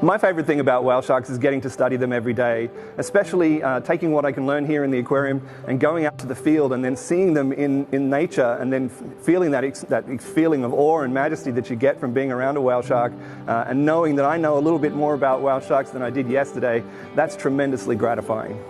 My favourite thing about whale sharks is getting to study them every day, especially taking what I can learn here in the aquarium and going out to the field and then seeing them in nature and then feeling that feeling of awe and majesty that you get from being around a whale shark and knowing that I know a little bit more about whale sharks than I did yesterday. That's tremendously gratifying.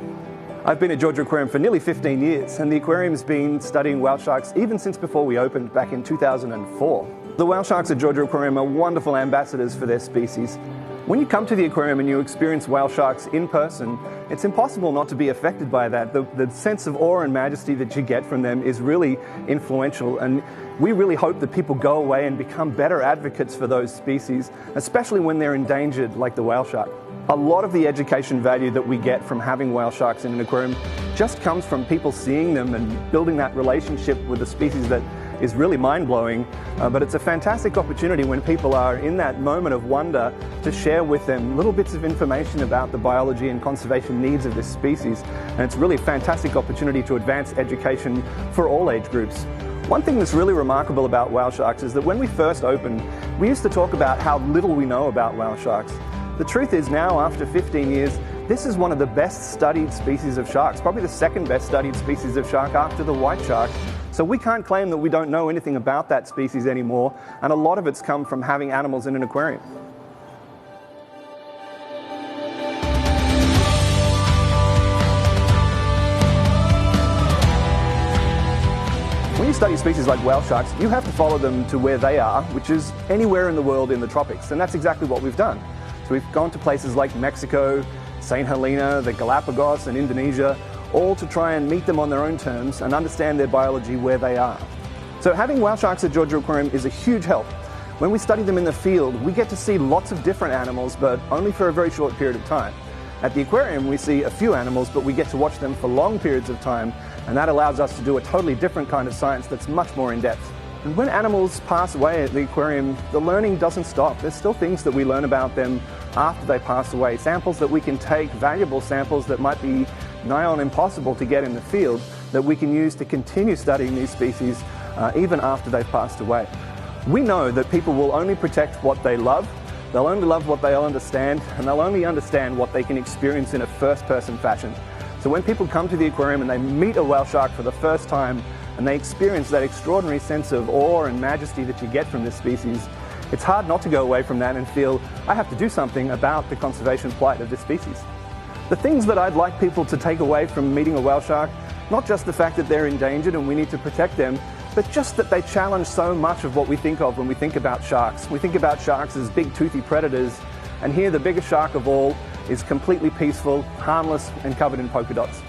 I've been at Georgia Aquarium for nearly 15 years, and the aquarium's been studying whale sharks even since before we opened back in 2004. The whale sharks at Georgia Aquarium are wonderful ambassadors for their species. When you come to the aquarium and you experience whale sharks in person, it's impossible not to be affected by that. The sense of awe and majesty that you get from them is really influential, and we really hope that people go away and become better advocates for those species, especially when they're endangered like the whale shark. A lot of the education value that we get from having whale sharks in an aquarium just comes from people seeing them and building that relationship with the species that is really mind-blowing, but it's a fantastic opportunity when people are in that moment of wonder to share with them little bits of information about the biology and conservation needs of this species, and it's really a fantastic opportunity to advance education for all age groups. One thing that's really remarkable about whale sharks is that when we first opened, we used to talk about how little we know about whale sharks. The truth is now, after 15 years, this is one of the best studied species of sharks, probably the second best studied species of shark after the white shark. So we can't claim that we don't know anything about that species anymore, and a lot of it's come from having animals in an aquarium. When you study species like whale sharks, you have to follow them to where they are, which is anywhere in the world in the tropics, and that's exactly what we've done. So we've gone to places like Mexico, St. Helena, the Galapagos and Indonesia, all to try and meet them on their own terms and understand their biology where they are. So having whale sharks at Georgia Aquarium is a huge help. When we study them in the field, we get to see lots of different animals, but only for a very short period of time. At the aquarium, we see a few animals, but we get to watch them for long periods of time, and that allows us to do a totally different kind of science that's much more in-depth. And when animals pass away at the aquarium, the learning doesn't stop. There's still things that we learn about them after they pass away, samples that we can take, valuable samples that might be nigh on impossible to get in the field, that we can use to continue studying these species even after they've passed away. We know that people will only protect what they love, they'll only love what they'll understand, and they'll only understand what they can experience in a first-person fashion. So when people come to the aquarium and they meet a whale shark for the first time, and they experience that extraordinary sense of awe and majesty that you get from this species, it's hard not to go away from that and feel, I have to do something about the conservation plight of this species. The things that I'd like people to take away from meeting a whale shark, not just the fact that they're endangered and we need to protect them, but just that they challenge so much of what we think of when we think about sharks. We think about sharks as big toothy predators, and here the biggest shark of all is completely peaceful, harmless, and covered in polka dots.